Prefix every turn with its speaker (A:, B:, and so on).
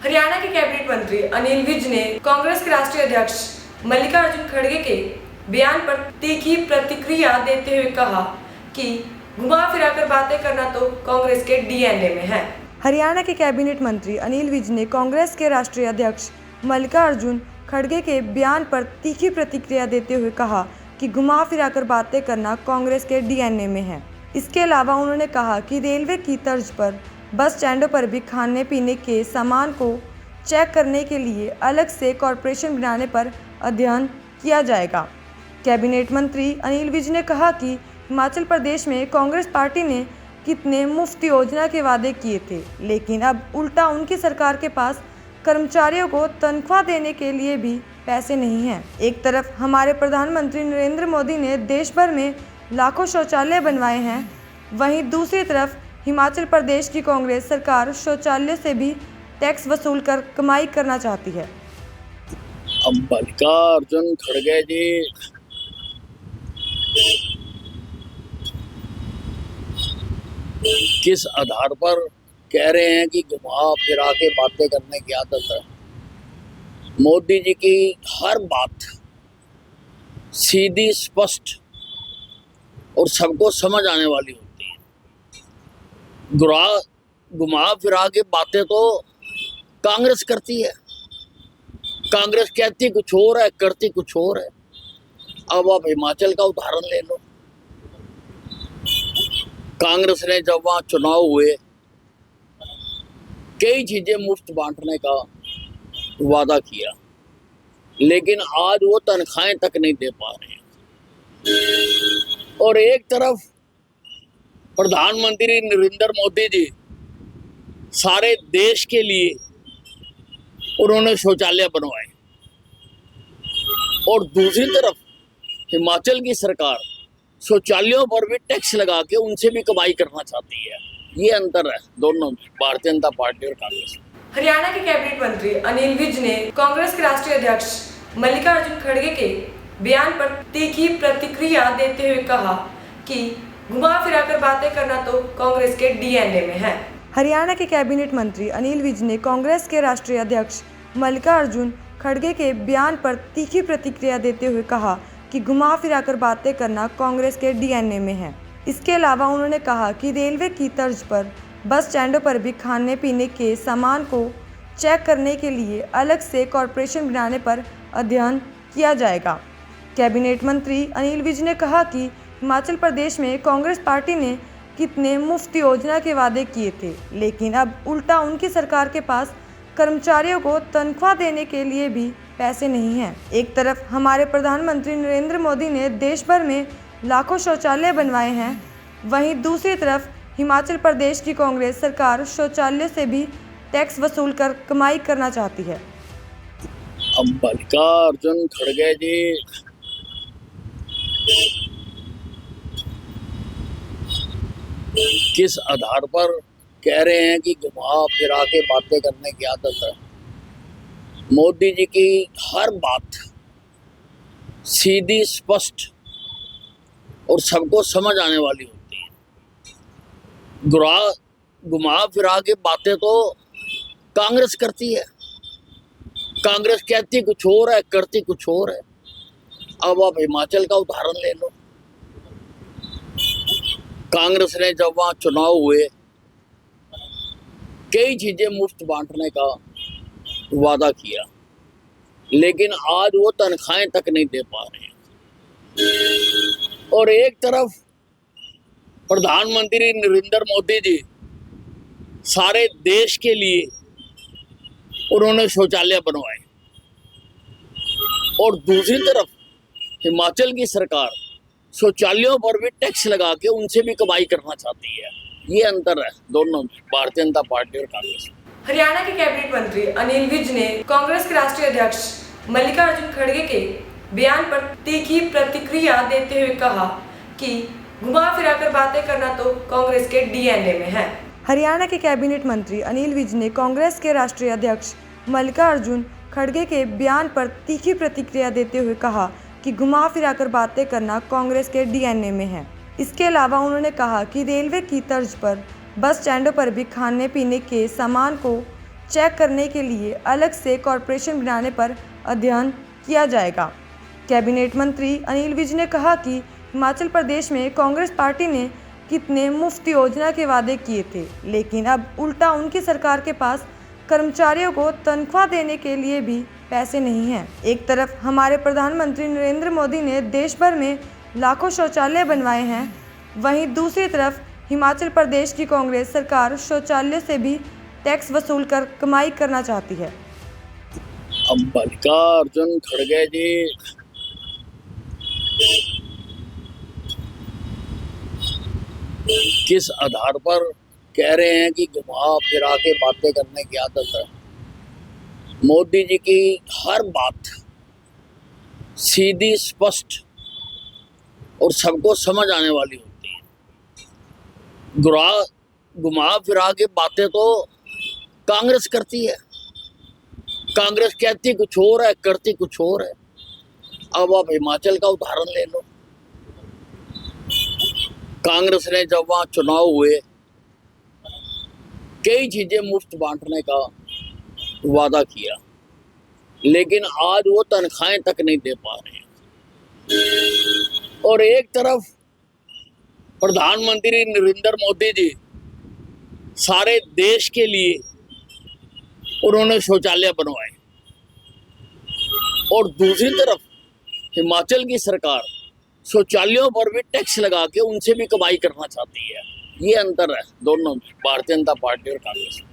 A: हरियाणा के कैबिनेट मंत्री अनिल विज ने कांग्रेस के राष्ट्रीय अध्यक्ष मल्लिकार्जुन खड़गे के बयान पर तीखी प्रतिक्रिया देते हुए कहा कि घुमा फिराकर बातें करना तो कांग्रेस के डीएनए में है। हरियाणा के कैबिनेट मंत्री अनिल विज ने कांग्रेस के राष्ट्रीय अध्यक्ष मल्लिकार्जुन खड़गे के बयान पर तीखी प्रतिक्रिया देते हुए कहा कि घुमा फिराकर बातें करना कांग्रेस के डीएनए में है। इसके अलावा उन्होंने कहा कि रेलवे की तर्ज पर बस स्टैंडों पर भी खाने पीने के सामान को चेक करने के लिए अलग से कॉरपोरेशन बनाने पर अध्ययन किया जाएगा। कैबिनेट मंत्री अनिल विज ने कहा कि हिमाचल प्रदेश में कांग्रेस पार्टी ने कितने मुफ्त योजना के वादे किए थे, लेकिन अब उल्टा उनकी सरकार के पास कर्मचारियों को तनख्वाह देने के लिए भी पैसे नहीं हैं। एक तरफ हमारे प्रधानमंत्री नरेंद्र मोदी ने देश भर में लाखों शौचालय बनवाए हैं, वहीं दूसरी तरफ हिमाचल प्रदेश की कांग्रेस सरकार शौचालय से भी टैक्स वसूल कर कमाई करना चाहती है।
B: अब मल्लिकार्जुन खड़गे जी किस आधार पर कह रहे हैं कि घुमा फिरा के बातें करने की आदत है। मोदी जी की हर बात सीधी, स्पष्ट और सबको समझ आने वाली होती है। घुमा फिरा के बातें तो कांग्रेस करती है। कांग्रेस कहती कुछ और है, करती कुछ और है। अब आप हिमाचल का उदाहरण ले लो। कांग्रेस ने जब वहां चुनाव हुए कई चीजें मुफ्त बांटने का वादा किया, लेकिन आज वो तनख्वाहें तक नहीं दे पा रहे हैं। और एक तरफ प्रधानमंत्री नरेंद्र मोदी जी सारे देश के लिए उन्होंने शौचालय बनवाए, और दूसरी तरफ हिमाचल की सरकार शौचालयों पर भी टैक्स लगा के उनसे भी कमाई करना चाहती है। ये अंतर है दोनों, भारतीय जनता पार्टी और कांग्रेस।
A: हरियाणा के कैबिनेट मंत्री अनिल विज ने कांग्रेस के राष्ट्रीय अध्यक्ष मल्लिकार्जुन खड़गे के बयान पर तीखी प्रतिक्रिया देते हुए कहा कि घुमा फिराकर बातें करना तो कांग्रेस के डीएनए में है। हरियाणा के कैबिनेट मंत्री अनिल विज ने कांग्रेस के राष्ट्रीय अध्यक्ष मल्लिकार्जुन खड़गे के बयान पर तीखी प्रतिक्रिया देते हुए कहा कि घुमा फिराकर बातें करना कांग्रेस के डीएनए में है। इसके अलावा उन्होंने कहा कि रेलवे की तर्ज पर बस स्टैंडों पर भी खाने पीने के सामान को चेक करने के लिए अलग से कॉरपोरेशन बनाने पर अध्ययन किया जाएगा। कैबिनेट मंत्री अनिल विज ने कहा कि हिमाचल प्रदेश में कांग्रेस पार्टी ने कितने मुफ्त योजना के वादे किए थे, लेकिन अब उल्टा उनकी सरकार के पास कर्मचारियों को तनख्वाह देने के लिए भी पैसे नहीं हैं। एक तरफ हमारे प्रधानमंत्री नरेंद्र मोदी ने देश भर में लाखों शौचालय बनवाए हैं, वहीं दूसरी तरफ हिमाचल प्रदेश की कांग्रेस सरकार शौचालय से भी टैक्स वसूल कर कमाई करना चाहती है।
B: अब मल्लिकार्जुन खड़गे जी किस आधार पर कह रहे हैं कि घुमा फिरा के बातें करने की आदत है। मोदी जी की हर बात सीधी, स्पष्ट और सबको समझ आने वाली होती है। घुमा फिरा के बातें तो कांग्रेस करती है। कांग्रेस कहती कुछ और है, करती कुछ और है। अब आप हिमाचल का उदाहरण ले लो। कांग्रेस ने जब वहां चुनाव हुए कई चीजें मुफ्त बांटने का वादा किया, लेकिन आज वो तनख्वाहें तक नहीं दे पा रहे हैं। और एक तरफ प्रधानमंत्री नरेंद्र मोदी जी सारे देश के लिए उन्होंने शौचालय बनवाए, और दूसरी तरफ हिमाचल की सरकार शौचालयों पर भी टैक्स लगा के उनसे भी कमाई करना चाहती है। ये अंतर है दोनों, भारतीय जनता पार्टी और कांग्रेस।
A: हरियाणा के कैबिनेट मंत्री अनिल विज ने कांग्रेस के राष्ट्रीय अध्यक्ष मल्लिकार्जुन खड़गे के बयान पर तीखी प्रतिक्रिया देते हुए कहा कि घुमा फिराकर बातें करना तो कांग्रेस के डीएनए में है। हरियाणा के कैबिनेट मंत्री अनिल विज ने कांग्रेस के राष्ट्रीय अध्यक्ष मल्लिकार्जुन खड़गे के बयान पर तीखी प्रतिक्रिया देते हुए कहा कि घुमा फिराकर बातें करना कांग्रेस के डीएनए में है। इसके अलावा उन्होंने कहा कि रेलवे की तर्ज पर बस स्टैंडों पर भी खाने पीने के सामान को चेक करने के लिए अलग से कॉरपोरेशन बनाने पर अध्ययन किया जाएगा। कैबिनेट मंत्री अनिल विज ने कहा कि हिमाचल प्रदेश में कांग्रेस पार्टी ने कितने मुफ्त योजना के वादे किए थे, लेकिन अब उल्टा उनकी सरकार के पास कर्मचारियों को तनख्वाह देने के लिए भी पैसे नहीं हैं। एक तरफ हमारे प्रधानमंत्री नरेंद्र मोदी ने देश भर में लाखों शौचालय बनवाए हैं, वहीं दूसरी तरफ हिमाचल प्रदेश की कांग्रेस सरकार शौचालय से भी टैक्स वसूल कर कमाई करना चाहती है।
B: अब मल्लिकार्जुन खड़गे जी किस आधार पर कह रहे हैं कि घुमा फिरा के बातें करने की आदत है। मोदी जी की हर बात सीधी, स्पष्ट और सबको समझ आने वाली होती है। घुमा फिरा के बातें तो कांग्रेस करती है। कांग्रेस कहती कुछ और है, करती कुछ और है। अब आप हिमाचल का उदाहरण ले लो। कांग्रेस ने जब वहां चुनाव हुए कई चीजें मुफ्त बांटने का वादा किया, लेकिन आज वो तनख्वाहें तक नहीं दे पा रहे हैं। और एक तरफ प्रधानमंत्री नरेंद्र मोदी जी सारे देश के लिए उन्होंने शौचालय बनवाए, और दूसरी तरफ हिमाचल की सरकार शौचालयों पर भी टैक्स लगा के उनसे भी कमाई करना चाहती है। ये अंतर है दोनों में, भारतीय जनता पार्टी और कांग्रेस में।